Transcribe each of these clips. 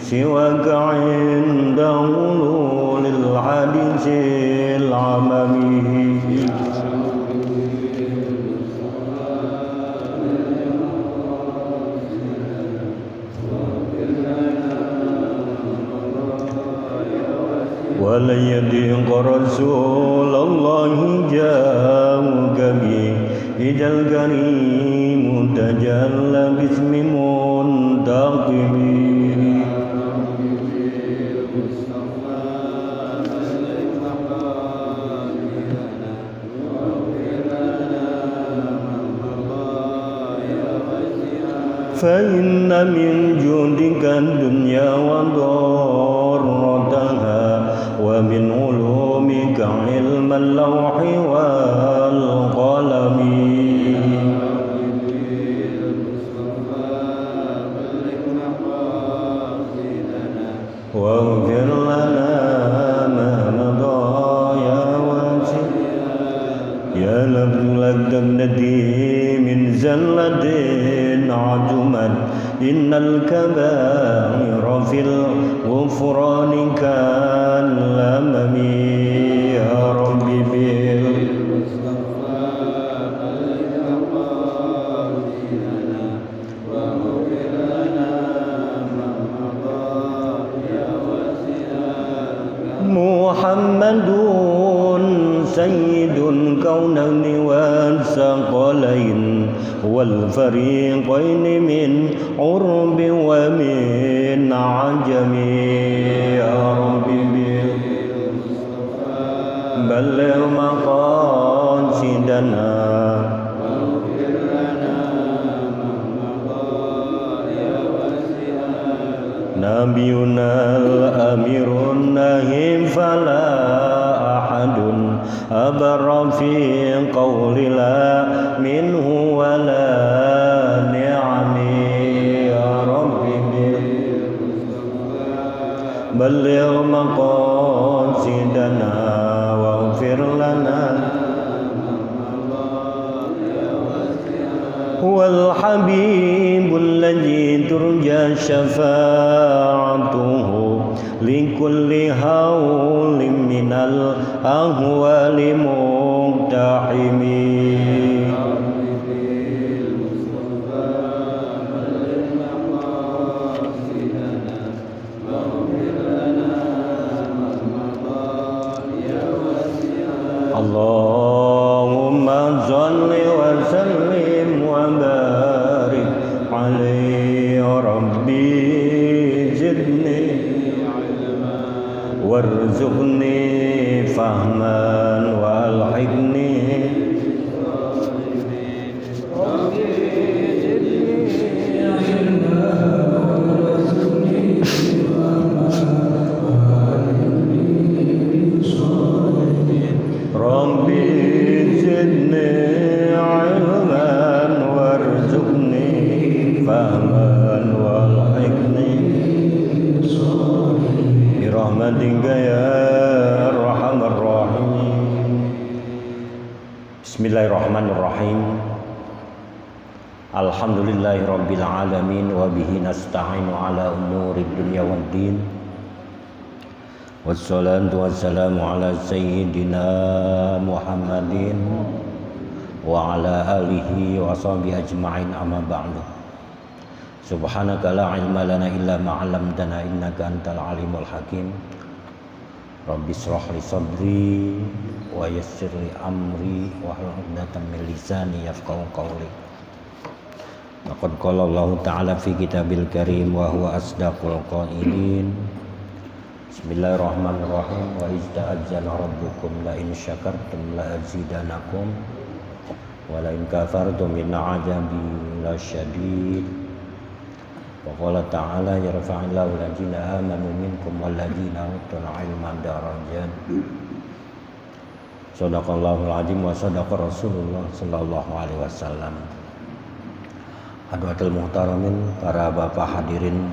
سواك عند حلول الحديث العممي ولن يضيق رسول الله جاءك به إذا الكريم تجلى باسم منتقم فإن من جودك الدنيا وضرتها ومن علومك علم اللوح والقلم واغفر لنا ما مضى يا واسع يا لك الذي من زلة عجمت إن الكبائر في الغفران كالأمم يا رب بالمصطفى بلغ مقاصدنا واغفر لنا ما مضى يا واسع محمد سيد الكونين والثقلين والفريقين من عرب ومن عجم يا رب بالمصطفى بلغ مقاصدنا واغفر لنا ما مضى يا واسع نبينا الأمير النهي فلا أحد أبر في قول لا منه ولا نعم يا رب بلغ مقاصدنا واغفر لنا هو الحبيب الذي ترجى شفاعته لكل هول من الأهوال مقتحم اللهم صل وسلم وبارك عليه ربي زدني وارزقني فهما والحقني ربي زدني علما وارزقني فهما والحقني برحمتك يا أرحم الراحمين. Bismillahirrahmanirrahim. Alhamdulillahirabbil alamin wa bihi nasta'inu ala umurid dunya waddin. Wassalatu wassalamu ala sayyidina Muhammadin wa ala alihi wa sahbihi ajma'in amma ba'du. Subhanaka la ilma lana illa ma 'allamtana innaka antal alimul hakim. Rabbi shrah li sadri wa yassir li amri wa hlul 'uqdatam min lisani yafqahu qawli. Laqad qala Allah ta'ala fi kitabil karim wa huwa asdaqul qailin. Bismillahirrahmanirrahim. Wa ista'adzana rabbukum la in syakartum la azidanakum wa la in kafartum inna 'adzabi lasyadid. Wa qala ta'ala yarfa'illahu alladziina aamanu minkum wal ladziina utul 'ilma darajat. Shadaqallahul 'azim wa shadaqa Rasulullah sallallahu alaihi wasallam. Hadirin muhtaramin, para bapak hadirin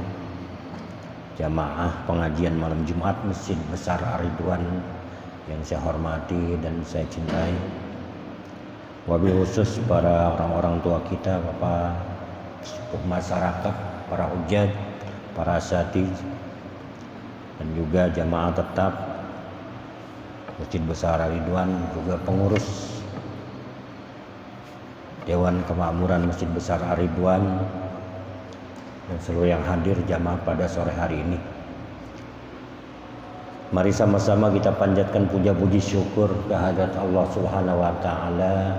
jamaah pengajian malam Jumat Masjid Besar Ar-Ridwan yang saya hormati dan saya cintai. Wabil khusus para orang-orang tua kita, bapak masyarakat, para hujjaj, para asatidz, dan juga jamaah tetap Masjid Besar Ar-Ridwan, juga pengurus Dewan Kemakmuran Masjid Besar Ar-Ridwan, dan seluruh yang hadir jamaah pada sore hari ini. Mari sama-sama kita panjatkan puja puji syukur kehadirat Allah Subhanahu wa taala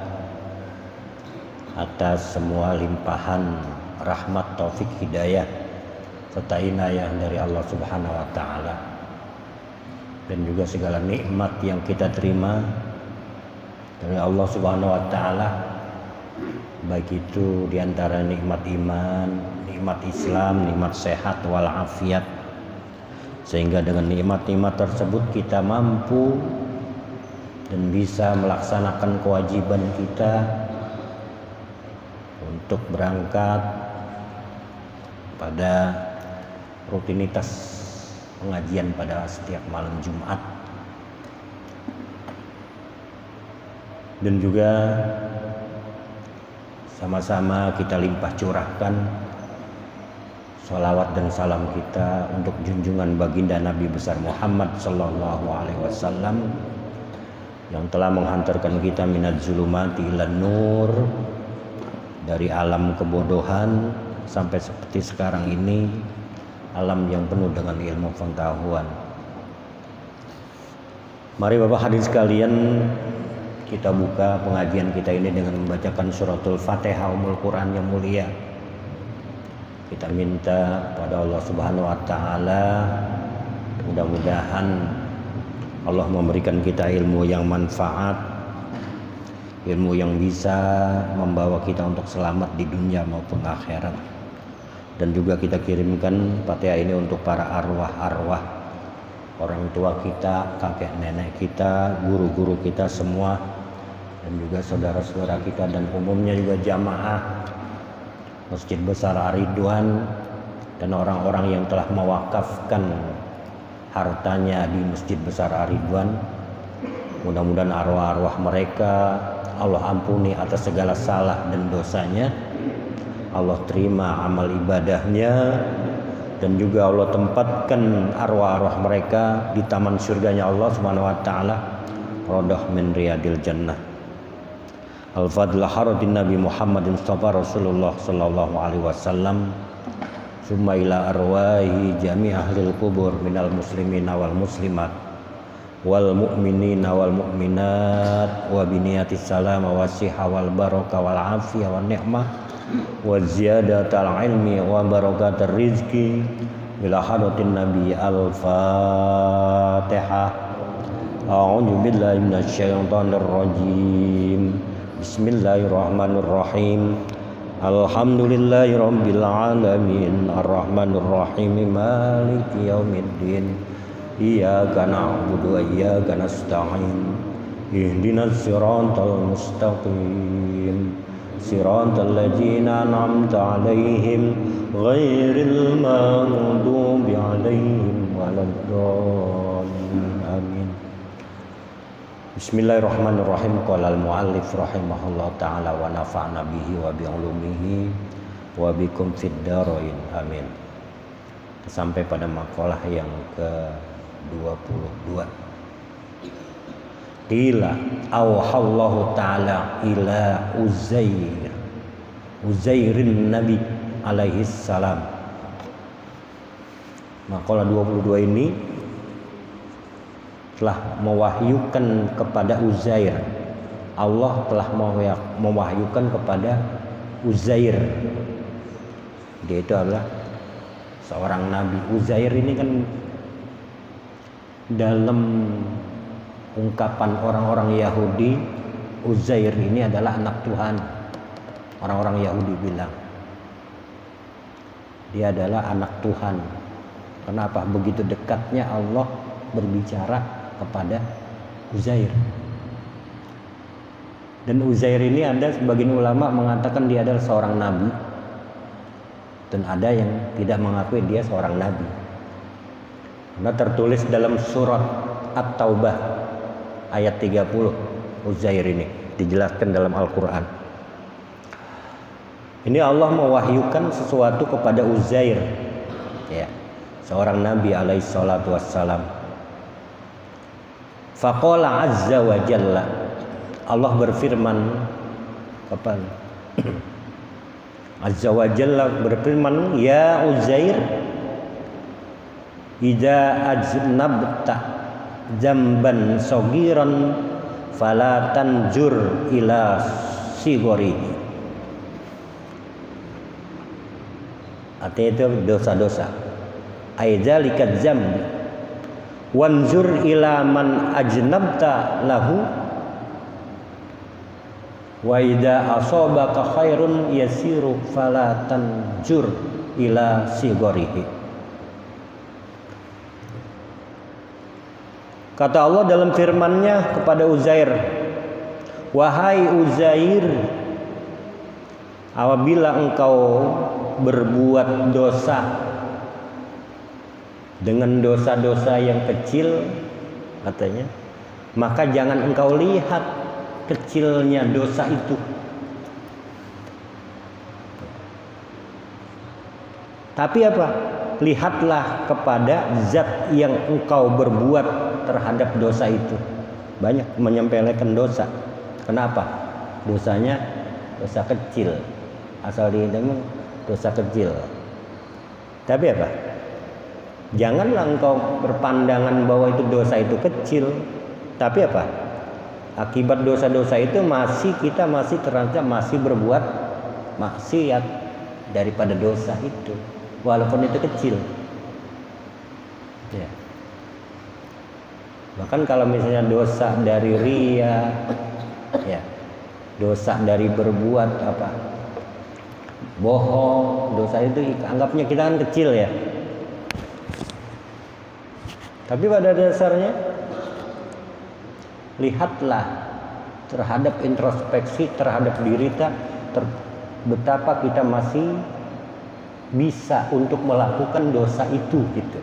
atas semua limpahan rahmat, taufik, hidayah serta inayah dari Allah Subhanahu wa taala, dan juga segala nikmat yang kita terima dari Allah Subhanahu wa taala, baik itu diantara nikmat iman, nikmat Islam, nikmat sehat walafiat, sehingga dengan nikmat-nikmat tersebut kita mampu dan bisa melaksanakan kewajiban kita untuk berangkat pada rutinitas pengajian pada setiap malam Jumat, dan juga sama-sama kita limpah curahkan sholawat dan salam kita untuk junjungan baginda Nabi besar Muhammad sallallahu alaihi wasallam yang telah menghantarkan kita minaz zulumati ilan nur, dari alam kebodohan sampai seperti sekarang ini, alam yang penuh dengan ilmu pengetahuan. Mari Bapak hadirin sekalian, kita buka pengajian kita ini dengan membacakan suratul Fatihah Ummul Quran yang mulia. Kita minta pada Allah Subhanahu wa taala, mudah-mudahan Allah memberikan kita ilmu yang manfaat, ilmu yang bisa membawa kita untuk selamat di dunia maupun akhirat. Dan juga kita kirimkan Fatihah ini untuk para arwah-arwah, orang tua kita, kakek nenek kita, guru-guru kita semua, dan juga saudara-saudara kita, dan umumnya juga jamaah Masjid Besar Ar-Ridwan, dan orang-orang yang telah mewakafkan hartanya di Masjid Besar Ar-Ridwan. Mudah-mudahan arwah-arwah mereka Allah ampuni atas segala salah dan dosanya, Allah terima amal ibadahnya, dan juga Allah tempatkan arwah-arwah mereka di taman surganya Allah Subhanahu wa taala, radhah min riyadil jannah. Al-Fadlah haratin Nabi Muhammadin Mustafa Rasulullah sallallahu alaihi wasallam, summa ila arwahi jami' ahlil kubur minal muslimina wal muslimat wal mu'minina wal mu'minat wa biniyatis salam wa siha wal baraka wal afiyah wal ni'mah wa ziyadatal ilmi wa barakatar rizki bila hadatin nabi. Al-Fatihah. A'udzu billahi minasyaitonir rajim. Bismillahirrahmanirrahim. Alhamdulillahi rabbil alamin arrahmanir rahim maliki yaumiddin. Iyyaka na'budu wa iyyaka nasta'in. Ihdinas siratal mustaqim. Siratal ladzina an'amta 'alaihim ghairil maghdubi 'alaihim waladdallin. Amin. Bismillahirrahmanirrahim. Qala al-muallif rahimahullah ta'ala wa nafa'na bihi wa bi ulumihi wa bikum fid dharain. Amin. Sampai pada makalah yang ke-22. Qila auhallahu ta'ala ila Uzairin Nabi alaihi salam. Makalah 22 ini telah mewahyukan kepada Uzair. Allah telah mewahyukan kepada Uzair. Dia itu adalah seorang nabi. Uzair ini kan dalam ungkapan orang-orang Yahudi, Uzair ini adalah anak Tuhan. Orang-orang Yahudi bilang dia adalah anak Tuhan. Kenapa? Begitu dekatnya Allah berbicara kepada Uzair. Dan Uzair ini ada sebagian ulama mengatakan dia adalah seorang nabi, dan ada yang tidak mengakui dia seorang nabi. Karena tertulis dalam surat At-Taubah ayat 30, Uzair ini dijelaskan dalam Al-Quran. Ini Allah mewahyukan sesuatu kepada Uzair, ya, seorang nabi alaihi salatu wassalam. Faqala azza wa jalla, Allah berfirman kapan? Azza wa jalla berfirman, ya Uzair, idza ajnabta jamban sagiran fala tanjur ila sigorihi. Artinya itu dosa-dosa. Aidzalikat zambi wanzur ila man ajnabta lahu wa idza asabaka khairun yasiru fala tanjur ila sigorihi. Kata Allah dalam firman-Nya kepada Uzair, wahai Uzair, apabila engkau berbuat dosa dengan dosa-dosa yang kecil, katanya, maka jangan engkau lihat kecilnya dosa itu. Tapi apa? Lihatlah kepada zat yang engkau berbuat terhadap dosa itu. Banyak menyepelekan dosa. Kenapa? Dosanya dosa kecil. Asal dihitung dosa kecil. Tapi apa? Janganlah engkau berpandangan bahwa itu dosa itu kecil. Tapi apa? Akibat dosa-dosa itu kita ternyata masih berbuat maksiat daripada dosa itu, walaupun itu kecil. Ya. Bahkan kalau misalnya dosa dari riya, ya, dosa dari berbuat apa? Bohong, dosa itu anggapnya kita kan kecil ya. Tapi pada dasarnya lihatlah terhadap introspeksi terhadap diri kita, betapa kita masih bisa untuk melakukan dosa itu gitu.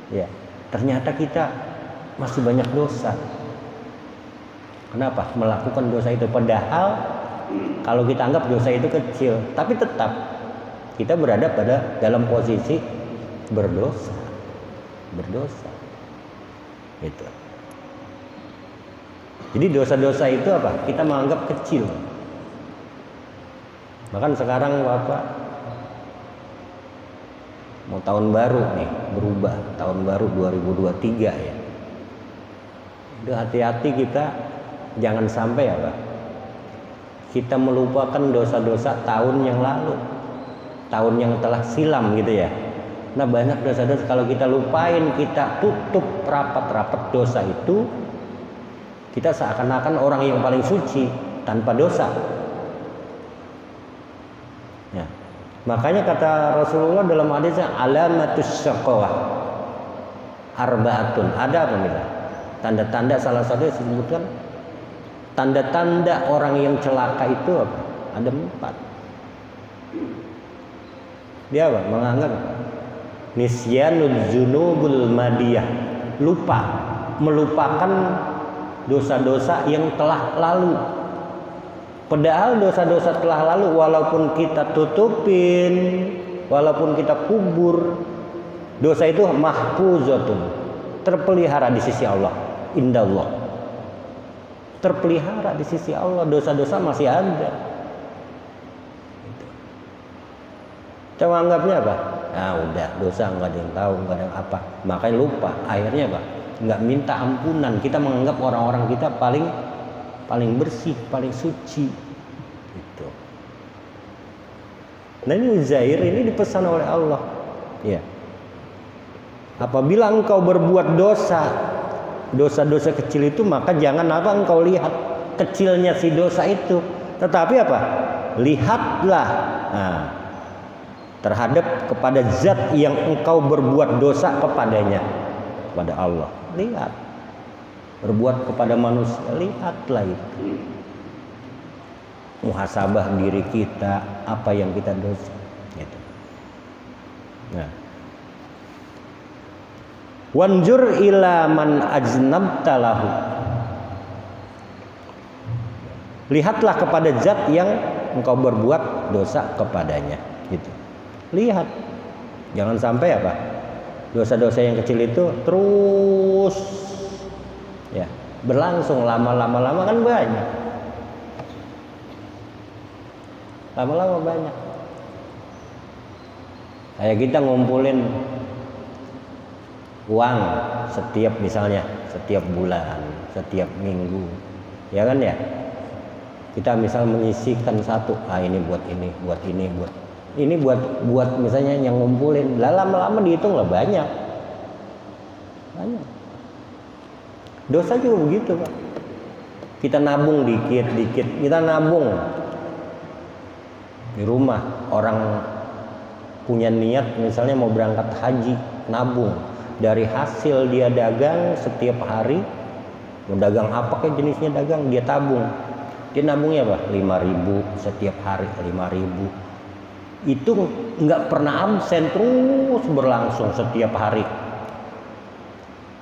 Ya, ternyata kita masih banyak dosa. Kenapa melakukan dosa itu? Padahal kalau kita anggap dosa itu kecil, tapi tetap kita berada dalam posisi berdosa, gitu. Jadi dosa-dosa itu apa? Kita menganggap kecil. Bahkan sekarang Bapak mau tahun baru nih, berubah tahun baru 2023 ya. Udah hati-hati kita, jangan sampai apa? Kita melupakan dosa-dosa tahun yang lalu, tahun yang telah silam gitu ya. Nah banyak dosa-dosa kalau kita lupain, kita tutup rapat-rapat dosa itu, kita seakan-akan orang yang paling suci tanpa dosa. Ya. Makanya kata Rasulullah dalam hadisnya, alamatus syaqawah arbaatun. Ada apa nih? Tanda-tanda, salah satu yang disebutkan tanda-tanda orang yang celaka itu apa? Ada 4. Dia apa? Menganggap nisyanul dzunubul madiyah, melupakan dosa-dosa yang telah lalu. Padahal dosa-dosa telah lalu walaupun kita tutupin, walaupun kita kubur, dosa itu mahfuzatun, terpelihara di sisi Allah, indallah. Terpelihara di sisi Allah, dosa-dosa masih ada. Kita menganggapnya apa? Nah udah, dosa nggak ada yang tahu, nggak ada apa, makanya lupa. Akhirnya apa? Nggak minta ampunan. Kita menganggap orang-orang kita paling bersih, paling suci. Gitu. Nah ini Uzair ini dipesan oleh Allah. Ya. Apabila engkau berbuat dosa-dosa kecil itu, maka jangan apa engkau lihat kecilnya si dosa itu, tetapi apa? Lihatlah. Nah, terhadap kepada zat yang engkau berbuat dosa kepadanya, kepada Allah. Lihat, berbuat kepada manusia, lihatlah itu. Muhasabah diri kita, apa yang kita dosa. Gitu. Nah, wanjur ila man ajnabta lahu. Lihatlah kepada zat yang engkau berbuat dosa kepadanya. Gitu. Lihat Jangan sampai apa? Dosa-dosa yang kecil itu terus ya berlangsung lama-lama kan banyak. Lama-lama banyak. Kayak kita ngumpulin uang setiap bulan, setiap minggu, ya kan ya. Kita misal menyisihkan satu, ini buat misalnya yang ngumpulin, lama-lama dihitung lah banyak. Dosa juga begitu Pak. Kita nabung dikit, kita nabung di rumah. Orang punya niat misalnya mau berangkat haji, nabung dari hasil dia dagang setiap hari, mau dagang apa kayak jenisnya dagang, dia tabung. Dia nabungnya apa? 5.000 setiap hari, 5.000. Itu nggak pernah absen, terus berlangsung setiap hari.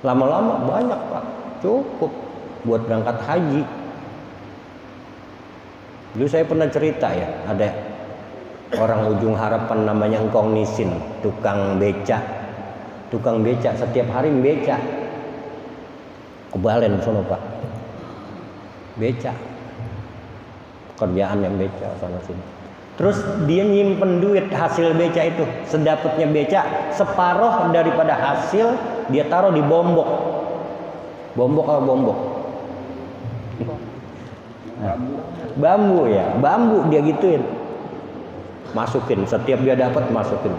Lama-lama banyak Pak, cukup buat berangkat haji. Dulu saya pernah cerita ya, ada orang Ujung Harapan namanya Engkong Nisin, tukang beca setiap hari beca. Kebalen sono Pak, beca. Kerjaan yang beca sana sini. Terus dia nyimpen duit hasil beca itu, sedapatnya beca, separuh daripada hasil dia taruh di bombok. Bombok. Bambu ya, bambu dia gituin. Masukin, setiap dia dapat masukin.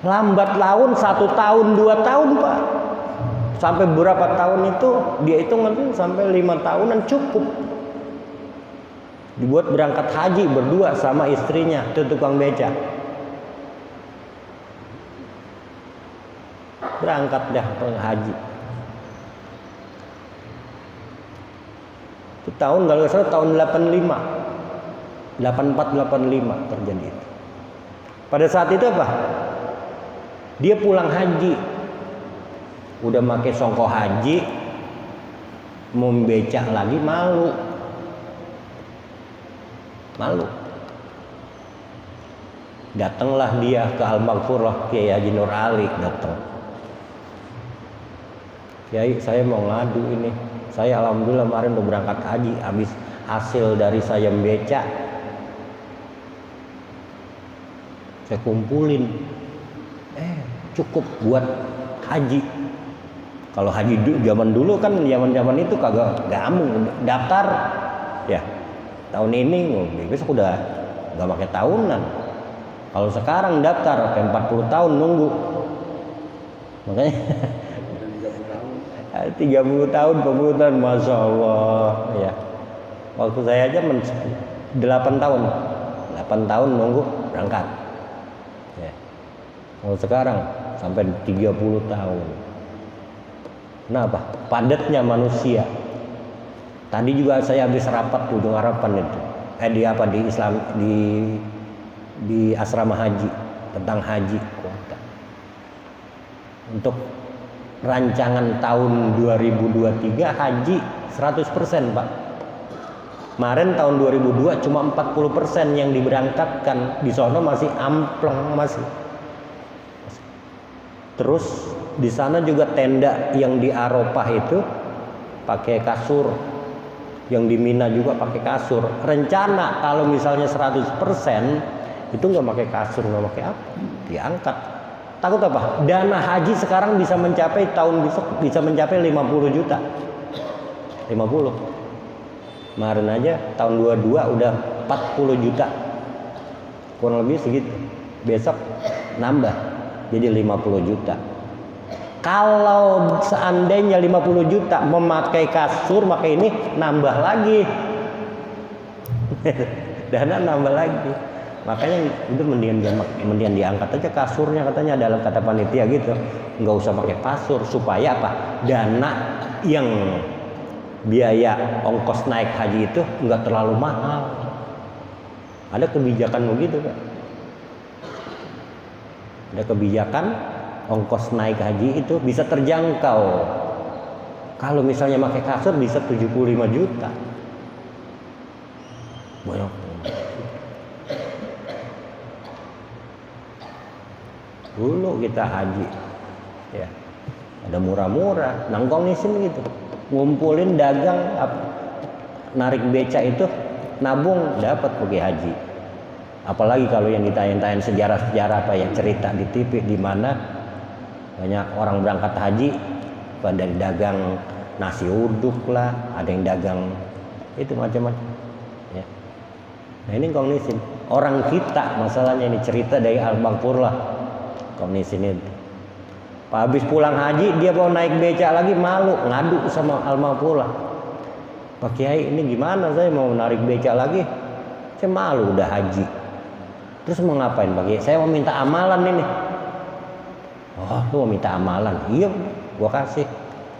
Lambat laun 1 tahun 2 tahun Pak. Sampai berapa tahun itu dia hitung nanti sampai 5 tahunan cukup. Dibuat berangkat haji berdua sama istrinya, itu tukang beca. Berangkat dah haji. Itu tahun kalau salah tahun 84-85 terjadi itu. Pada saat itu apa? Dia pulang haji, udah pakai songkok haji, mau becak lagi malu. Datanglah dia ke Al-Maghfurah, Kiai Haji Nur Ali datang. Kiai, saya mau ngadu ini. Saya alhamdulillah kemarin udah berangkat haji, habis hasil dari saya beca saya kumpulin. Cukup buat haji. Kalau haji zaman dulu kan zaman itu kagak gampang daftar ya. Tahun ini besok udah nggak pakai tahunan. Kalau sekarang daftar sampai 40 tahun nunggu. Makanya 30 tahun, 40 tahun, masya Allah ya. Waktu saya aja 8 tahun nunggu berangkat. Ya. Kalau sekarang sampai 30 tahun. Kenapa? Padatnya manusia. Tadi juga saya habis rapat Ujung Harapan itu. Di asrama haji tentang haji kota. Untuk rancangan tahun 2023 haji 100% Pak. Kemarin tahun 2002 cuma 40% yang diberangkatkan, di sono masih ampleng masih. Terus di sana juga tenda yang di Arafah itu pakai kasur. Yang di Mina juga pakai kasur. Rencana kalau misalnya 100% itu nggak pakai kasur, nggak pakai apa, diangkat. Takut apa? Dana haji sekarang bisa mencapai tahun besok bisa mencapai 50 juta. 50. Kemarin aja tahun 22 udah 40 juta. Kurang lebih segitu. Besok nambah jadi 50 juta. Kalau seandainya 50 juta memakai kasur, maka ini nambah lagi. Dana nambah lagi. Makanya itu mendingan diangkat aja kasurnya, katanya dalam kata panitia gitu. Nggak usah pakai kasur supaya apa? Dana yang biaya ongkos naik haji itu nggak terlalu mahal. Ada kebijakan begitu Pak. Ada kebijakan ongkos naik haji itu bisa terjangkau. Kalau misalnya pakai kasur bisa 75 juta. Banyak. Dulu kita haji, ya ada murah-murah, nangkong nisin gitu, ngumpulin dagang, narik beca itu, nabung dapat pergi haji. Apalagi kalau yang ditayang-tayang sejarah-sejarah apa yang cerita di TV, di mana banyak orang berangkat haji pada dagang nasi uduk lah, ada yang dagang itu macam-macam. Ya. Nah ini kongnisin. Orang kita masalahnya ini cerita dari Al-Baqur lah. Kongnisin itu. Habis pulang haji dia mau naik beca lagi, malu ngadu sama Al-Maqur. Pak Kiai ini gimana, saya mau narik beca lagi, saya malu udah haji. Terus mau ngapain Pak Kiai? Saya mau minta amalan ini. Oh lu mau minta amalan? Iya gua kasih.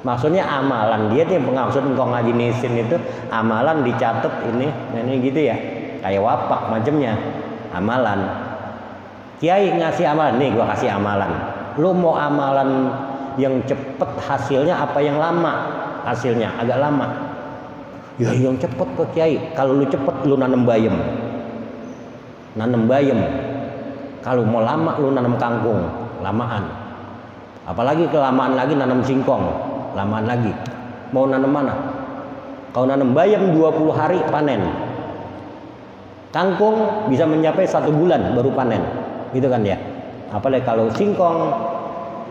Maksudnya amalan dia tuh maksud engkau ngaji nisin itu amalan dicatat ini gitu ya, kayak wapak macamnya amalan. Kiai ngasih amalan, nih gua kasih amalan. Lu mau amalan yang cepet hasilnya apa yang lama hasilnya? Agak lama. Ya yang cepet ke Kiai. Kalau lu cepet lu nanam bayam. Nanam bayam. Kalau mau lama lu nanam kangkung, lamaan. Apalagi kelamaan lagi nanam singkong, lamaan lagi. Mau nanam mana? Kalau nanam bayam 20 hari panen. Kangkung bisa mencapai 1 bulan baru panen. Gitu kan ya? Apalagi kalau singkong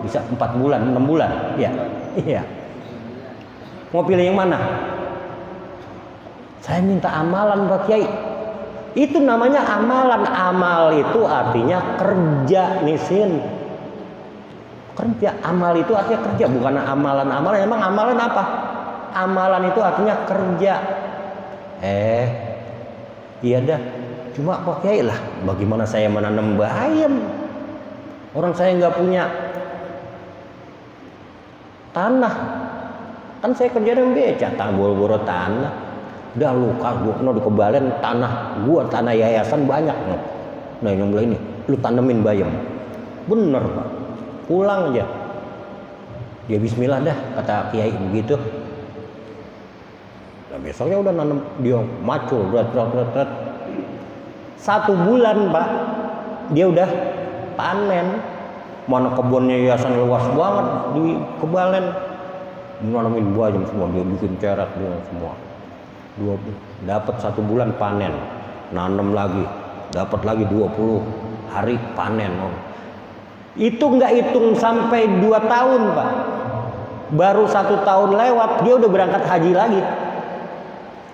bisa 4 bulan, 6 bulan. Ya. Iya. Mau pilih yang mana? Saya minta amalan Pak Kiai. Itu namanya amalan. Amal itu artinya kerja nisin. Kerja. Amal itu artinya kerja, bukan amalan-amalan. Emang amalan apa? Amalan itu artinya kerja. Iya dah. Cuma Pak Kiai lah, bagaimana saya menanam bayam? Orang saya nggak punya tanah. Kan saya kerja dengan beca, boro-boro tanah. Udah luka, gua di Kebalen tanah gua, tanah yayasan banyak. Nah yang mulai ini, lu tanemin bayam. Bener Pak. Pulang aja. Ya bismillah dah, kata Kiai begitu. Nah besoknya udah nanam, dia macul, berat. 1 bulan Pak, dia udah panen. Mana kebunnya yayasan luas banget di Kebalen. Nanamin bayam semua, dia bikin cerak dia semua. Dapat 1 bulan panen, nanam lagi, dapat lagi 20 hari panen. Itu nggak hitung sampai 2 tahun Pak, baru 1 tahun lewat dia udah berangkat haji lagi.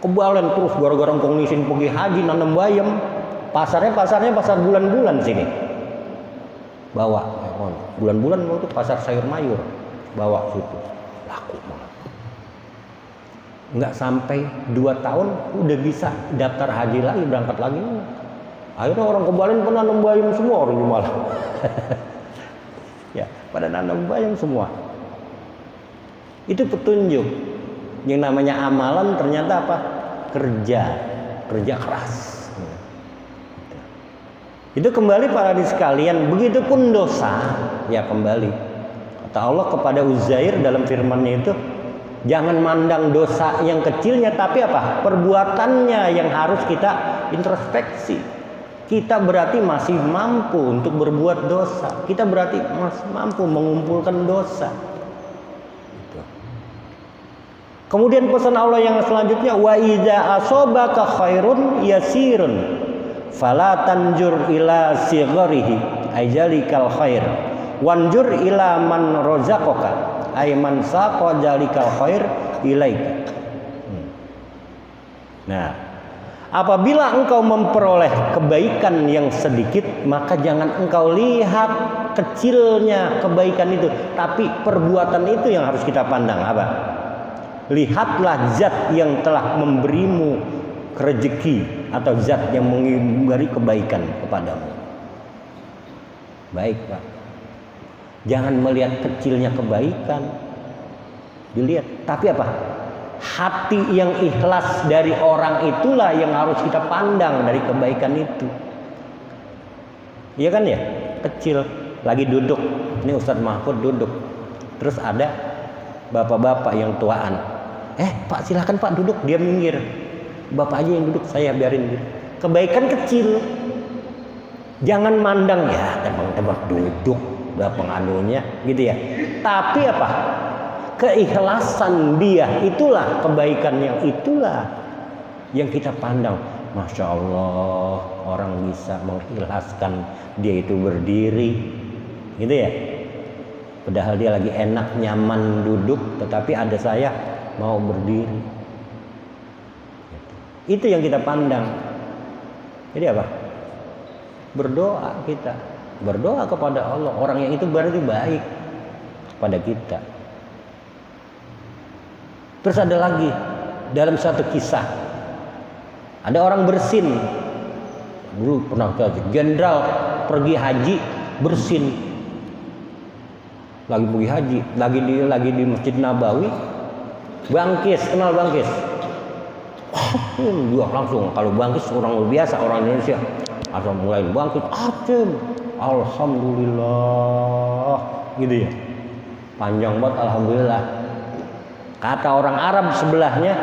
Kebalen terus gara-gara kongnisin pergi haji nanam bayam. Pasarnya pasar bulan-bulan sini. Bawa bulan-bulan waktu pasar sayur mayur, bawa situ laku banget. Nggak sampai 2 tahun udah bisa daftar haji lagi, berangkat lagi. Akhirnya orang Kebalen pun nanam bayam semua orang di Malang. Ya, pada nanam bayam semua. Itu petunjuk. Yang namanya amalan ternyata apa? Kerja keras. Itu kembali para hadirin sekalian, begitupun dosa, ya kembali. Kata Allah kepada Uzair dalam firman-Nya itu, jangan mandang dosa yang kecilnya, tapi apa? Perbuatannya yang harus kita introspeksi. Kita berarti masih mampu untuk berbuat dosa. Kita berarti masih mampu mengumpulkan dosa. Gitu. Kemudian pesan Allah yang selanjutnya, wa idza asobaka khairun yasirun fala tanjur ila sigharihi ajalikal khair wanjur ila man rozaqaka ay man saqa jalikal khair ilaika. Nah, apabila engkau memperoleh kebaikan yang sedikit, maka jangan engkau lihat kecilnya kebaikan itu, tapi perbuatan itu yang harus kita pandang. Apa? Lihatlah zat yang telah memberimu rezeki atau zat yang memberi kebaikan kepadamu. Baik Pak, jangan melihat kecilnya kebaikan, dilihat, tapi apa? Hati yang ikhlas dari orang itulah yang harus kita pandang dari kebaikan itu. Iya kan ya? Kecil, lagi duduk, ini Ustadz Mahfud duduk, terus ada bapak-bapak yang tuaan. Pak silahkan Pak duduk, dia minggir. Bapak aja yang duduk, saya biarin gitu. Kebaikan kecil. Jangan mandang ya tebak-tebak duduk. udah pengadunya gitu ya. Tapi apa? Keikhlasan dia itulah kebaikan yang kita pandang. Masya Allah, orang bisa mengikhlaskan dia itu berdiri gitu ya. Padahal dia lagi enak nyaman duduk, tetapi ada saya mau berdiri. Itu yang kita pandang. Jadi apa? Berdoa kita, berdoa kepada Allah. Orang yang itu berarti baik pada kita. Terus ada lagi dalam satu kisah, ada orang bersin. Dulu pernah jenderal pergi haji bersin. Lagi pergi haji, lagi di Masjid Nabawi, Bangkis, kenal Bangkis? Dia langsung, kalau Bangkis orang luar biasa, orang Indonesia langsung mulai Bangkis, alhamdulillah, gitu ya, panjang banget alhamdulillah. Kata orang Arab sebelahnya,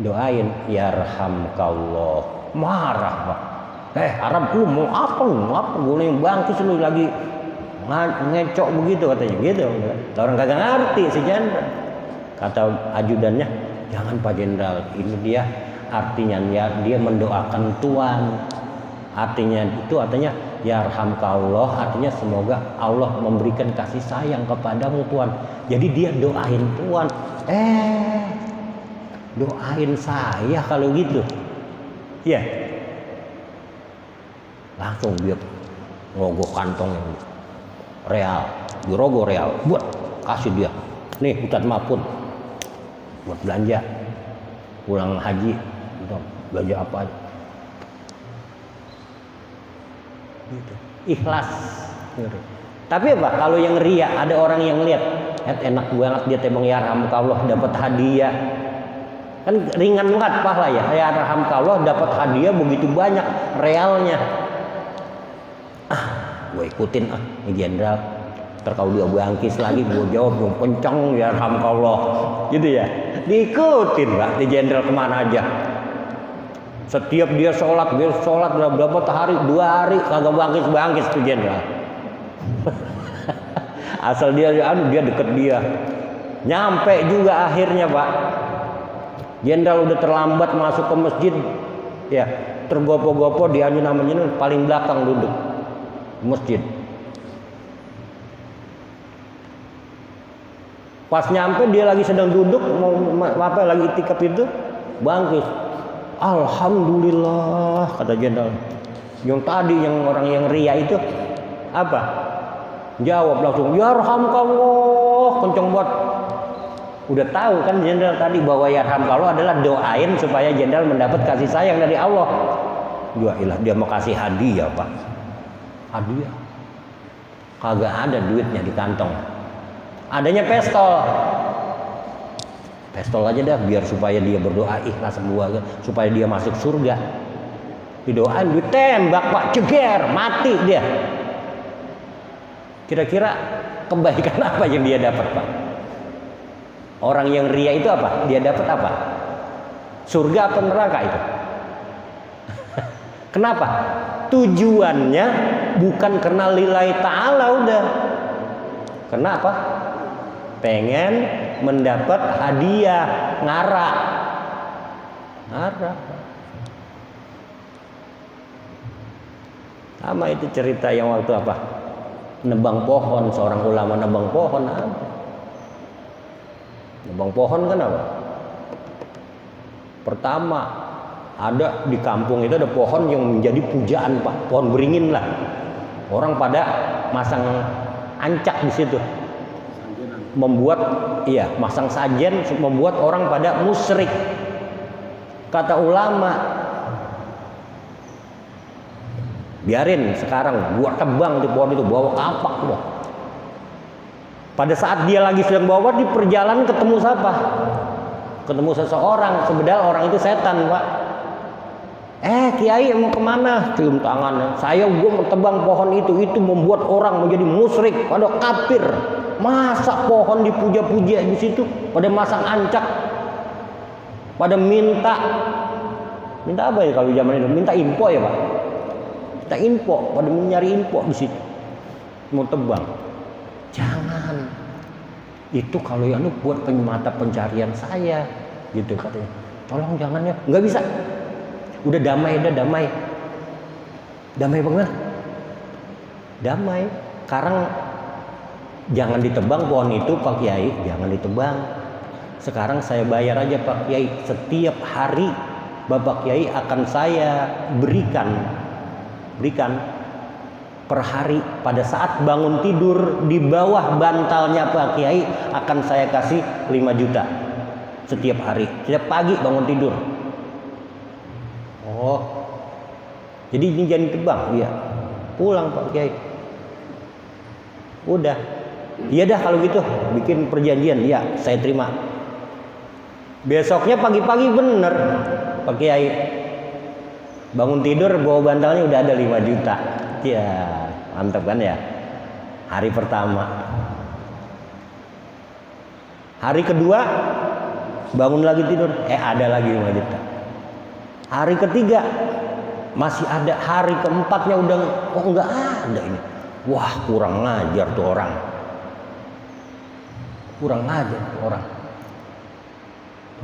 doain yarhamkallah. Marah Pak, Arab lu mau apa gue yang Bangkis lu lagi ngecok begitu katanya gitu. Orang kagak ngerti si jenderal. Kata ajudannya, jangan Pak Jenderal, ini dia artinya dia mendoakan Tuhan. Artinya yarhamkallah, artinya semoga Allah memberikan kasih sayang kepadamu Tuhan. Jadi dia doain Tuhan. Doain saya kalau gitu. Ya. Langsung dia ngogok kantongnya. Real, dirogoh real, buat kasih dia. Nih Ustadz Mapun, buat belanja, pulang haji, gitu. Belanja apa aja. Gitu. Ikhlas. Gitu. Tapi apa? Kalau yang ria, ada orang yang lihat, enak banget dia tembang yarhamkallah dapat hadiah. Kan ringan banget pahala ya. Yarhamkallah dapat hadiah begitu banyak realnya. Gue ikutin ini jenderal, kalau dia Bangkis lagi gue jawab yang kencang yarhamkallah gitu ya, diikutin Pak di jenderal kemana aja. Setiap dia sholat udah berapa hari, 2 hari kagak Bangkis tuh jenderal. Asal dia deket dia, nyampe juga akhirnya Pak. Jenderal udah terlambat masuk ke masjid ya, tergopo-gopo dia namanya paling belakang duduk masjid. Pas nyampe dia lagi sedang duduk lagi itikaf itu, Bangkis. Alhamdulillah kata jenderal. Yang tadi yang orang yang ria itu apa? Jawab langsung yarhamkallah, kenceng banget. Udah tahu kan jenderal tadi bahwa yarhamkallah adalah doain supaya jenderal mendapat kasih sayang dari Allah. Dia mau kasih hadiah Pak. Hadiah kagak ada duitnya di kantong, adanya pistol aja dah biar supaya dia berdoa ikhlas semua supaya dia masuk surga. Didoain ditembak Pak, ceger mati dia. Kira-kira kebaikan apa yang dia dapat Pak? Orang yang ria itu apa? Dia dapat apa? Surga atau neraka itu? Kenapa? Tujuannya bukan karena lillahi ta'ala udah. Kenapa? Pengen mendapat hadiah, ngara. Sama itu cerita yang waktu apa? Nebang pohon, seorang ulama nebang pohon apa? Nebang pohon kan apa? Pertama, ada di kampung itu ada pohon yang menjadi pujaan Pak, pohon beringin lah. Orang pada masang ancak di situ, masang sajen, membuat orang pada musyrik. Kata ulama, biarin sekarang gua tebang di pohon itu, bawa kapak loh. Pada saat dia lagi sedang bawa di perjalanan ketemu siapa? Ketemu seseorang, sebedal orang itu setan Pak. Kiai mau kemana? Cium tangannya. Gue mau tebang pohon itu membuat orang menjadi musyrik, pada kafir. Masa pohon dipuja-puja di situ, pada masang ancak, pada minta apa ya kalau zaman itu? Minta info ya Pak. Minta info, pada nyari info di situ. mau tebang. Jangan. Itu kalau yang buat mata pencarian saya, gitu katanya. Tolong jangan ya. Nggak bisa. Udah damai. Damai bagaimana? Damai. Sekarang jangan ditebang pohon itu Pak Kiai, jangan ditebang. Sekarang saya bayar aja Pak Kiai. Setiap hari Bapak Kiai akan saya berikan per hari pada saat bangun tidur di bawah bantalnya Pak Kiai akan saya kasih 5 juta setiap hari, setiap pagi bangun tidur. Oh, jadi ini jangan ditebang, iya. Pulang Pak Kiai. Udah. Iya dah kalau gitu, bikin perjanjian, ya saya terima. Besoknya pagi-pagi bener Pak Kiai bangun tidur bawa bantalnya udah ada 5 juta. Ya mantap kan ya. Hari pertama. Hari kedua bangun lagi tidur, ada lagi 5 juta. Hari ketiga masih ada. Hari keempatnya udah kok nggak ada ini. Wah kurang ngajar tuh orang.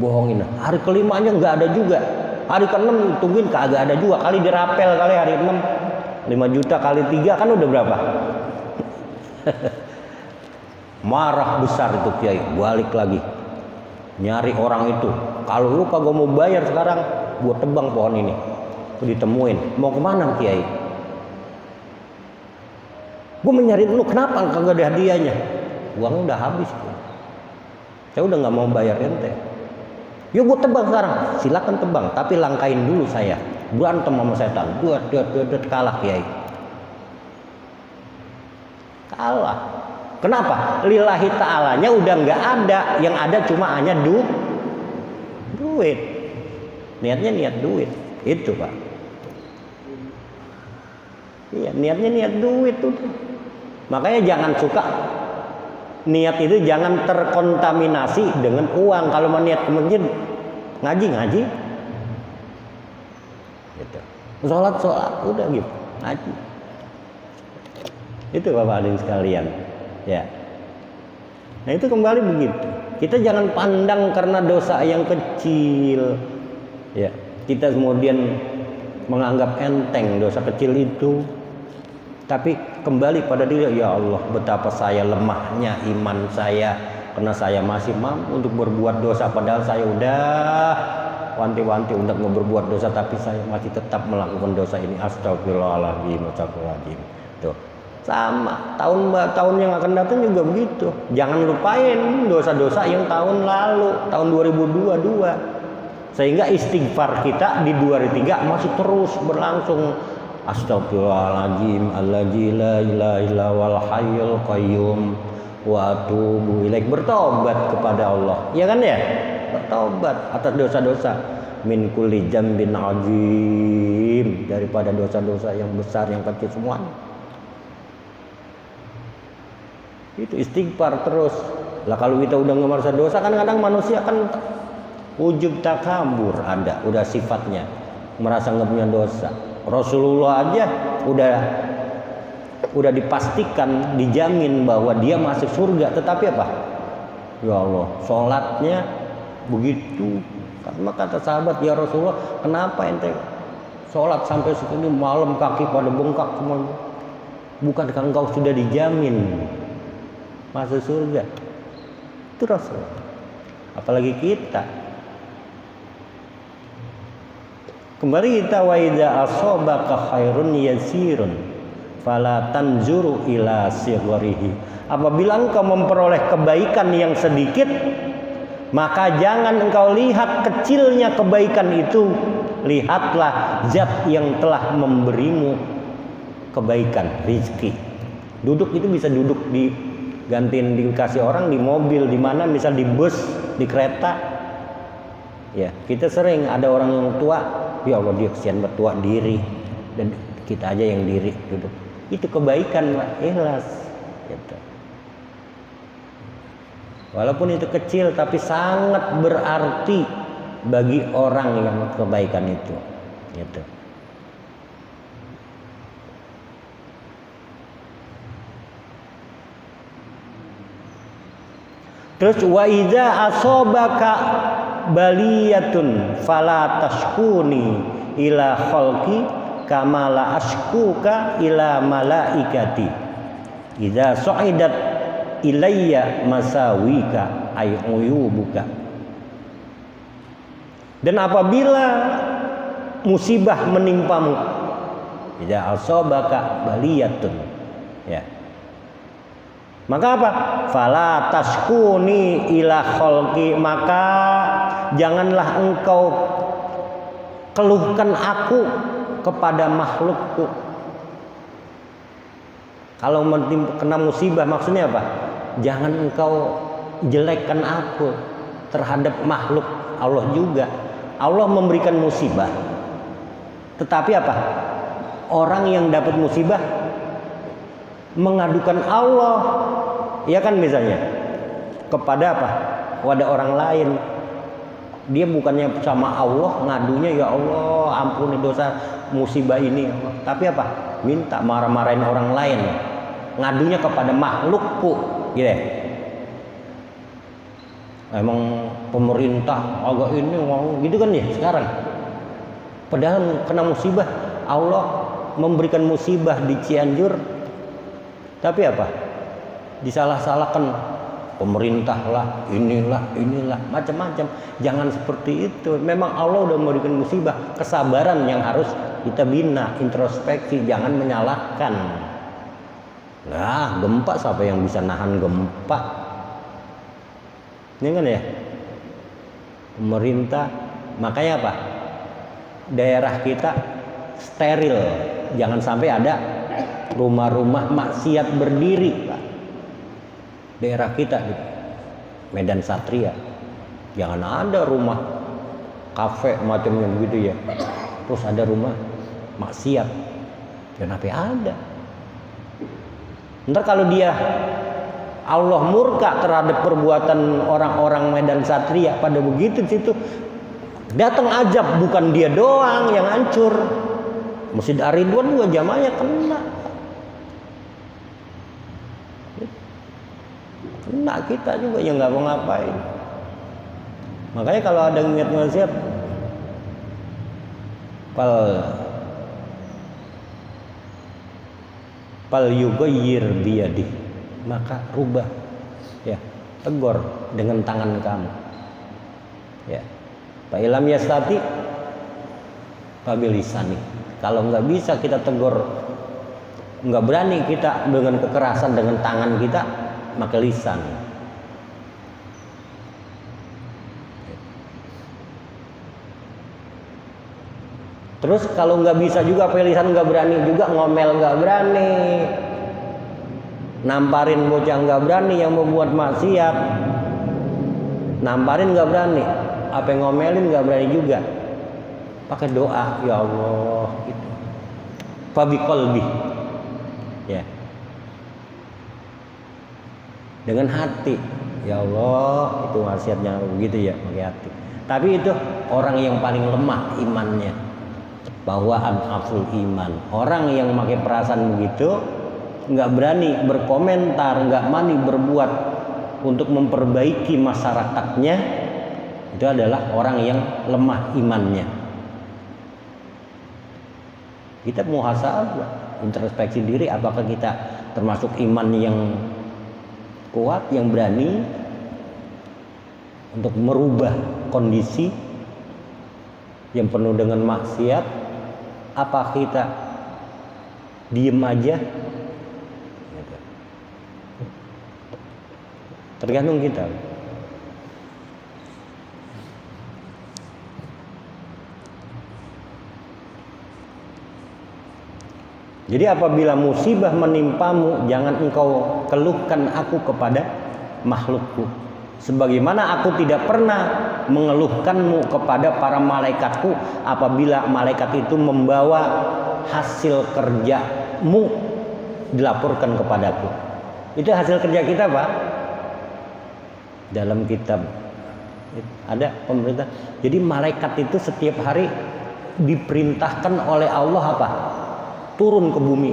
Bohongin. Hari kelimanya nggak ada juga. Hari ke-6 tungguin kagak ada juga. Kali dirapel kali hari 6 5 juta kali 3 kan udah berapa? Marah besar itu Kiai. Balik lagi nyari orang itu. Kalau lu kagak mau bayar sekarang, gua tebang pohon ini. Ditemuin. Mau kemana Kiai? Gua mencari lu, kenapa kagak ada hadiahnya? Uang udah habis. Saya udah nggak mau bayar ente. Yuk gue tebang sekarang, silakan tebang, tapi langkain dulu saya. Berantem sama setan, kalah Kiai. Kalah. Kenapa? Lillahi ta'alanya udah nggak ada, yang ada cuma hanya duit. Niatnya niat duit, itu Pak. Iya, niatnya niat duit tuh. Makanya jangan suka. Niat itu jangan terkontaminasi dengan uang. Kalau mau niat ke masjid, ngaji gitu. Sholat udah gitu, ngaji. Itu Bapak hadirin sekalian ya. Nah itu kembali begitu. Kita jangan pandang karena dosa yang kecil ya, kita kemudian menganggap enteng dosa kecil itu. Tapi kembali pada diri, ya Allah betapa saya lemahnya iman saya, karena saya masih mampu untuk berbuat dosa, padahal saya udah wanti-wanti untuk berbuat dosa, tapi saya masih tetap melakukan dosa ini. Astagfirullahaladzim. Tuh sama tahun yang akan datang juga begitu. Jangan lupain dosa-dosa yang tahun lalu, tahun 2022, sehingga istighfar kita di 2023 masih terus berlangsung. Astagfirullahaladzim alladzi la ilaha illa wal hayyul qayyum wa atubu ilaik. Bertobat kepada Allah, ya kan ya? Bertobat atas dosa-dosa. Min kulli dzambin azim, daripada dosa-dosa yang besar yang kecil semuanya. Itu istighfar terus. Lah kalau kita udah ngemerasa dosa, kan kadang manusia kan ujub takabur ada, udah sifatnya merasa nggak punya dosa. Rasulullah aja udah dipastikan, dijamin bahwa dia masuk surga, tetapi apa? Ya Allah, sholatnya begitu. Karena kata sahabat, ya Rasulullah, kenapa ente sholat sampai segini malam kaki pada bengkak semua? Bukankah engkau sudah dijamin masuk surga? Itu Rasulullah. Apalagi kita. Kembali kita, wa idza asabaka khairun yasirun fala tanzuru ila sigharihi. Apabila engkau memperoleh kebaikan yang sedikit, maka jangan engkau lihat kecilnya kebaikan itu. Lihatlah zat yang telah memberimu kebaikan, rizki. Duduk itu bisa duduk digantiin dikasih orang di mobil, di mana, misal di bus, di kereta. Ya, kita sering ada orang yang tua, ya Allah dia kesian bertua diri, dan kita aja yang diri duduk. Itu kebaikan Pak, ikhlas gitu. Walaupun itu kecil tapi sangat berarti bagi orang yang kebaikan itu gitu. Terus wa idza asobaka baliyatun fala tashkuni ila khalqi kama la ashkuka ila malaikati idza su'idat ilayya masawika ay uyubuka. Dan apabila musibah menimpamu, idza asobaka baliyatun, ya, maka apa? Fala tashkuni ila khalqi, maka janganlah engkau keluhkan aku kepada makhlukku. Kalau kena musibah maksudnya apa? Jangan engkau jelekkan aku terhadap makhluk Allah juga. Allah memberikan musibah, tetapi apa? Orang yang dapat musibah mengadukan Allah, ya kan, misalnya kepada apa? Kepada orang lain. Dia bukannya sama Allah ngadunya, ya Allah ampuni dosa musibah ini, ya Allah. Tapi apa? Minta marah-marahin orang lain, ngadunya kepada makhlukku, gitu ya. Emang pemerintah agak ini gitu kan ya sekarang. Padahal kena musibah, Allah memberikan musibah di Cianjur, tapi apa? Disalah-salahkan pemerintah lah, inilah macam-macam. Jangan seperti itu. Memang Allah udah memberikan musibah, kesabaran yang harus kita bina, introspeksi, jangan menyalahkan. Nah, gempa siapa yang bisa nahan gempa? Ini kan ya, pemerintah. Makanya apa? Daerah kita steril, jangan sampai ada rumah-rumah maksiat berdiri, Pak. Daerah kita di Medan Satria, jangan ada rumah kafe macamnya begitu ya. Terus ada rumah maksiat, jangan sampai ada. Ntar kalau dia Allah murka terhadap perbuatan orang-orang Medan Satria pada begitu situ, datang ajab, bukan dia doang yang hancur. Masjid Ar-Ridwan juga jamaahnya kena kita juga yang nggak mau ngapain. Makanya kalau ada niat maksiat, pal yughayyir biyadih, maka rubah, ya, tegur dengan tangan kamu, ya. Fa ilam yastati fabilisani. Kalau nggak bisa kita tegur, nggak berani kita dengan kekerasan dengan tangan kita, maka lisan. Terus kalau nggak bisa juga pakai lisan, nggak berani juga ngomel, nggak berani, namparin bocah nggak berani, yang membuat maksiat namparin nggak berani, apa yang ngomelin nggak berani juga. Pakai doa, ya Allah, gitu. Fabi qalbi, ya, dengan hati, ya Allah, itu wasiatnya begitu ya, pakai hati. Tapi itu orang yang paling lemah imannya, bahwa adaful iman. Orang yang pakai perasaan begitu, nggak berani berkomentar, nggak berani berbuat untuk memperbaiki masyarakatnya, itu adalah orang yang lemah imannya. Kita muhasabah, introspeksi diri, apakah kita termasuk iman yang kuat, yang berani untuk merubah kondisi yang penuh dengan maksiat, apa kita diem aja? Tergantung kita. Jadi apabila musibah menimpamu, jangan engkau keluhkan aku kepada makhlukku, sebagaimana aku tidak pernah mengeluhkanmu kepada para malaikatku apabila malaikat itu membawa hasil kerjamu dilaporkan kepadaku. Itu hasil kerja kita, Pak. Dalam kitab ada pemerintah. Jadi malaikat itu setiap hari diperintahkan oleh Allah apa? Turun ke bumi.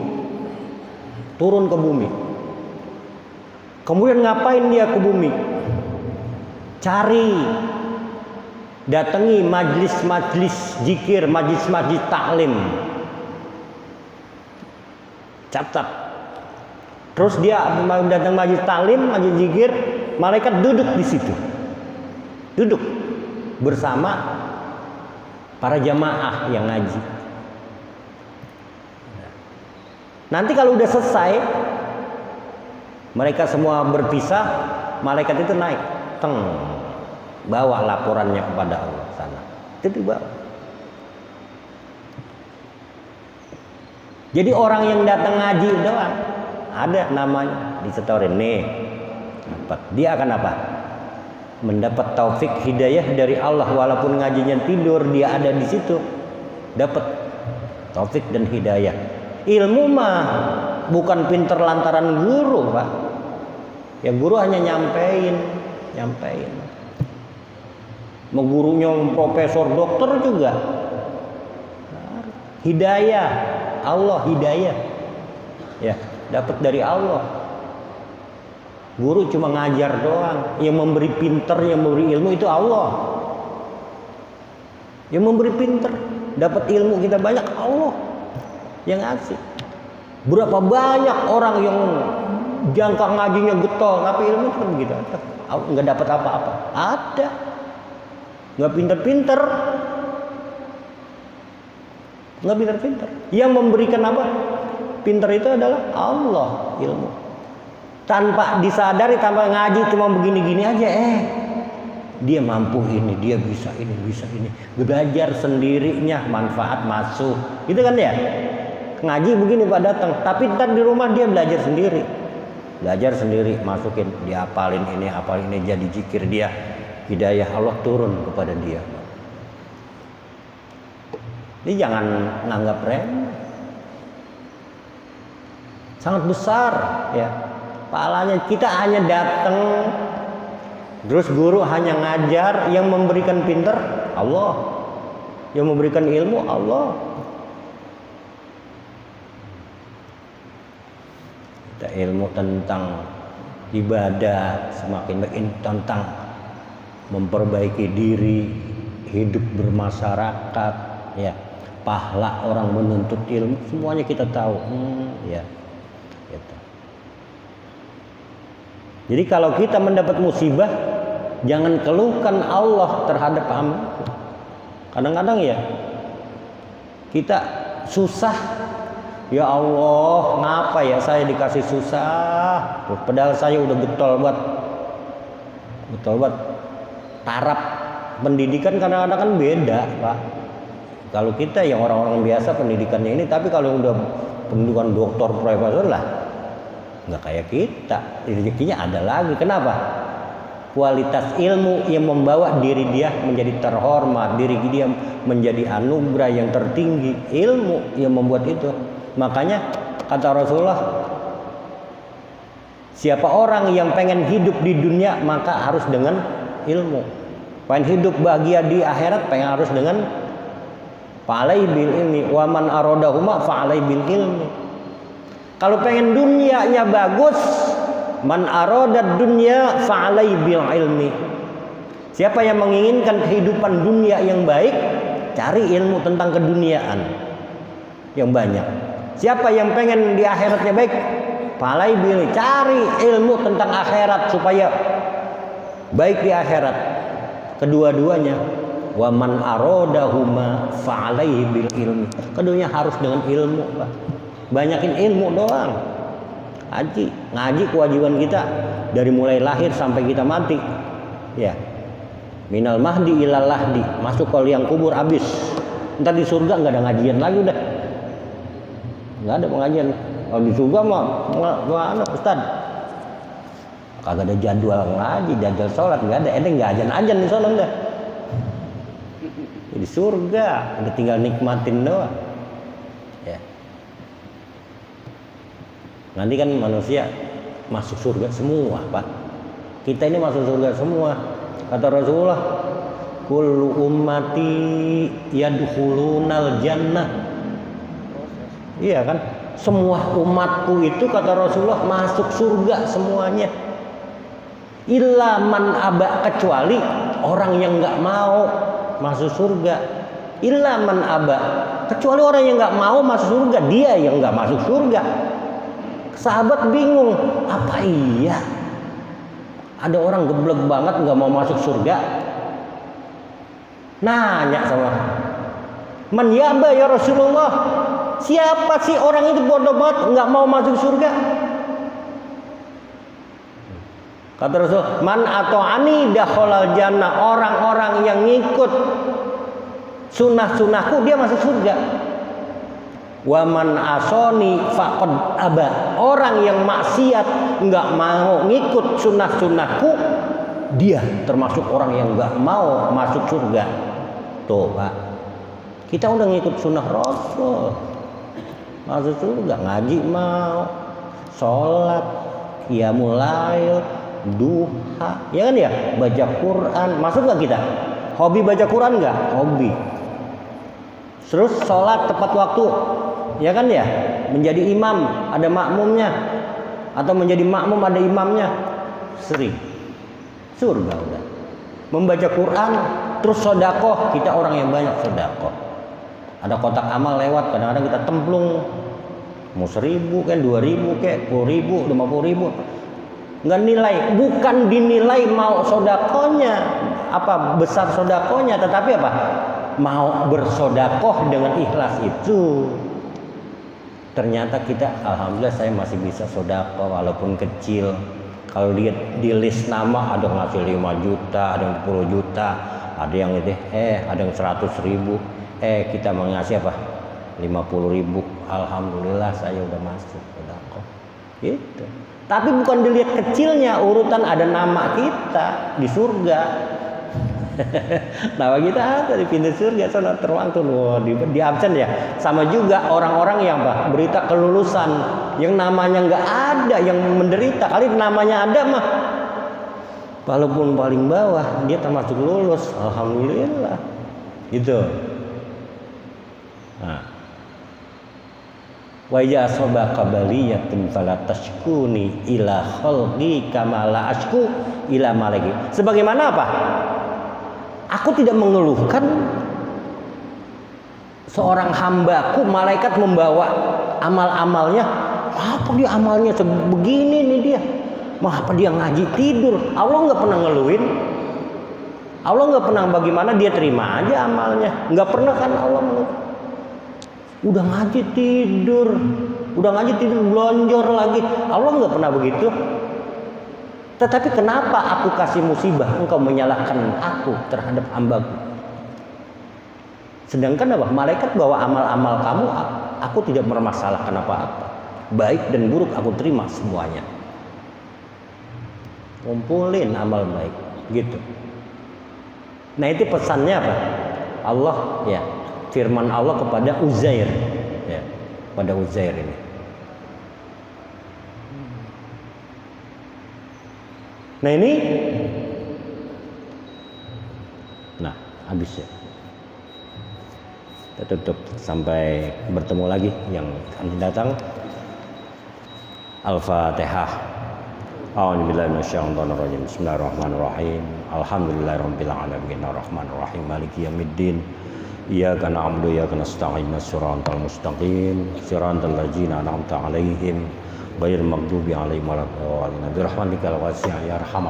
Kemudian ngapain dia ke bumi? Cari, datangi majlis-majlis zikir, majlis-majlis taklim. Catat. Terus dia datang majlis taklim, majlis zikir, malaikat duduk di situ. Duduk bersama para jamaah yang ngaji. Nanti kalau udah selesai, mereka semua berpisah, malaikat itu naik, bawa laporannya kepada Allah sana. Itu dibawa. Jadi orang yang datang ngaji doang, ada namanya disetorin nih. Dia akan apa? Mendapat taufik hidayah dari Allah, walaupun ngajinya tidur, dia ada di situ, dapat taufik dan hidayah. Ilmu mah bukan pinter lantaran guru, Pak. Ya guru hanya nyampein. Mau gurunya profesor, dokter juga. Hidayah, Allah hidayah. Ya, dapat dari Allah. Guru cuma ngajar doang. Yang memberi pinter, yang memberi ilmu itu Allah. Yang memberi pinter, dapat ilmu kita banyak, Allah yang ngasih. Berapa banyak orang yang jangka ngajinya getol, tapi ilmu cuma begitu aja, nggak dapat apa-apa. Ada, nggak pinter-pinter, nggak pinter-pinter. Yang memberikan apa? Pinter itu adalah Allah, ilmu. Tanpa disadari, tanpa ngaji, cuma begini-gini aja, dia mampu ini, dia bisa ini, bisa ini. Belajar sendirinya, manfaat masuk, gitu kan ya? Ngaji begini Pak datang, tapi ntar di rumah dia belajar sendiri, masukin, dia apalin ini, jadi zikir dia, hidayah Allah turun kepada dia. Ini jangan nganggap remeh, sangat besar ya pahalanya. Kita hanya datang, terus guru hanya ngajar, yang memberikan pinter Allah, yang memberikan ilmu Allah. Kita ilmu tentang ibadah semakin baik, tentang memperbaiki diri, hidup bermasyarakat, ya, pahala orang menuntut ilmu, semuanya kita tahu. Ya, gitu. Jadi kalau kita mendapat musibah, jangan keluhkan Allah terhadap hamba. Kadang-kadang ya kita susah, ya Allah, ngapa ya saya dikasih susah? Padahal saya udah getol buat taraf pendidikan. Kadang-kadang kan beda, Pak. Kalau kita yang orang-orang biasa pendidikannya ini, tapi kalau udah pendidikan doktor, profesor lah, nggak kayak kita. Rezekinya ada lagi. Kenapa? Kualitas ilmu yang membawa diri dia menjadi terhormat, diri dia menjadi anugerah yang tertinggi. Ilmu yang membuat itu. Makanya kata Rasulullah, siapa orang yang pengen hidup di dunia maka harus dengan ilmu. Pengen hidup bahagia di akhirat, pengen harus dengan fa'alai bil ilmi, wa man aradahuma fa'alai bil ilmi. Kalau pengen dunianya bagus, man aradad dunya fa'alai bil ilmi. Siapa yang menginginkan kehidupan dunia yang baik, cari ilmu tentang keduniaan yang banyak. Siapa yang pengen di akhiratnya baik, fa'alai bil, cari ilmu tentang akhirat supaya baik di akhirat. Kedua-duanya, wa man aradahuma fa'alaihi bil ilmi. Keduanya harus dengan ilmu, Pak. Banyakin ilmu doang. Ngaji kewajiban kita dari mulai lahir sampai kita mati. Ya. Minal mahdi ilal lahdi, masuk ke liang kubur habis. Entar di surga nggak ada ngajian lagi udah. Nggak ada pengajian. Kalau di surga mah mana Ustaz? Kagak ada jadwal ngaji, jadwal sholat nggak ada. Nggak ajan di sana dah. Di surga udah tinggal nikmatin doang. Ya. Nanti kan manusia masuk surga semua, Pak. Kita ini masuk surga semua. Kata Rasulullah, kullu ummati yadkhulunal jannah. Iya kan? Semua umatku itu kata Rasulullah masuk surga semuanya. Illa man aba, kecuali orang yang nggak mau masuk surga. Illa man aba, kecuali orang yang nggak mau masuk surga, dia yang nggak masuk surga. Sahabat bingung, apa iya ada orang geblek banget nggak mau masuk surga? Nanya sama man yaba ya Rasulullah, siapa sih orang itu bodoh banget nggak mau masuk surga? Kata Rasul, man atau ani dakhalal jannah, orang-orang yang ngikut sunnah-sunnahku dia masuk surga. Wa man asoni faqad aba, orang yang maksiat nggak mau ngikut sunnah-sunnahku, dia termasuk orang yang nggak mau masuk surga. Tuh Pak, kita udah ngikut sunnah Rasul, masuk surga. Ngaji mau, sholat, qiyamul lail, duha, ya kan ya, baca Quran, masuk nggak kita? Hobi baca Quran nggak? Hobi. Terus sholat tepat waktu, ya kan ya, menjadi imam ada makmumnya, atau menjadi makmum ada imamnya, sering. Surga udah. Membaca Quran, terus sodakoh, kita orang yang banyak sodakoh. Ada kotak amal lewat, kadang-kadang kita templung, mau 1.000 kan, 2.000 kayak 10.000, 50.000. Nggak nilai, bukan dinilai mau sodakohnya apa besar sodakohnya, tetapi apa, mau bersodakoh dengan ikhlas itu. Ternyata kita, alhamdulillah saya masih bisa sodakoh walaupun kecil. Kalau lihat di list nama ada yang ngasih 5 juta, ada yang 10 juta, ada yang itu ada yang 100.000, kita mau ngasih apa 50.000. Alhamdulillah saya udah masuk sodakoh gitu. Tapi bukan dilihat kecilnya, urutan ada nama kita di surga. Nama kita ada di pintu surga, sana teruang tuh di absen ya. Sama juga orang-orang yang berita kelulusan, yang namanya nggak ada, yang menderita. Kali namanya ada mah, walaupun paling bawah dia termasuk lulus. Alhamdulillah, gitu. Nah. Wa ya sabaka baliyatun fala tashkuni ila khalqi kama la ashku ila malaki. Sebagaimana apa? Aku tidak mengeluhkan seorang hambaku, malaikat membawa amal-amalnya. Apa dia amalnya sebegini nih dia? Apa dia ngaji tidur? Allah nggak pernah ngeluhin. Allah nggak pernah bagaimana, dia terima aja amalnya. Nggak pernah kan Allah ngeluhin. Udah ngaji tidur belonjor lagi. Allah nggak pernah begitu. Tetapi kenapa aku kasih musibah, engkau menyalahkan aku terhadap hambaku? Sedangkan apa? Malaikat bawa amal-amal kamu, aku tidak mempermasalahkan apa-apa. Baik dan buruk aku terima semuanya. Kumpulin amal baik, gitu. Nah itu pesannya apa? Allah ya. Firman Allah kepada Uzair, ya, pada Uzair ini. Nah ini, habis ya. Kita tutup sampai bertemu lagi yang akan datang. Al-Fatihah. A'udzubillahi minasyaitonirrajim. Bismillahirrahmanirrahim. Alhamdulillahirabbil alamin arrahmanir rahim maliki yaumiddin. Iyyaka na'budu wa iyyaka nasta'in shiratal mustaqim shiratal ladzina an'amta 'alaihim ghairil maghdubi 'alaihim waladdallin. Bi rahmatikal wasi'ah ya arhamar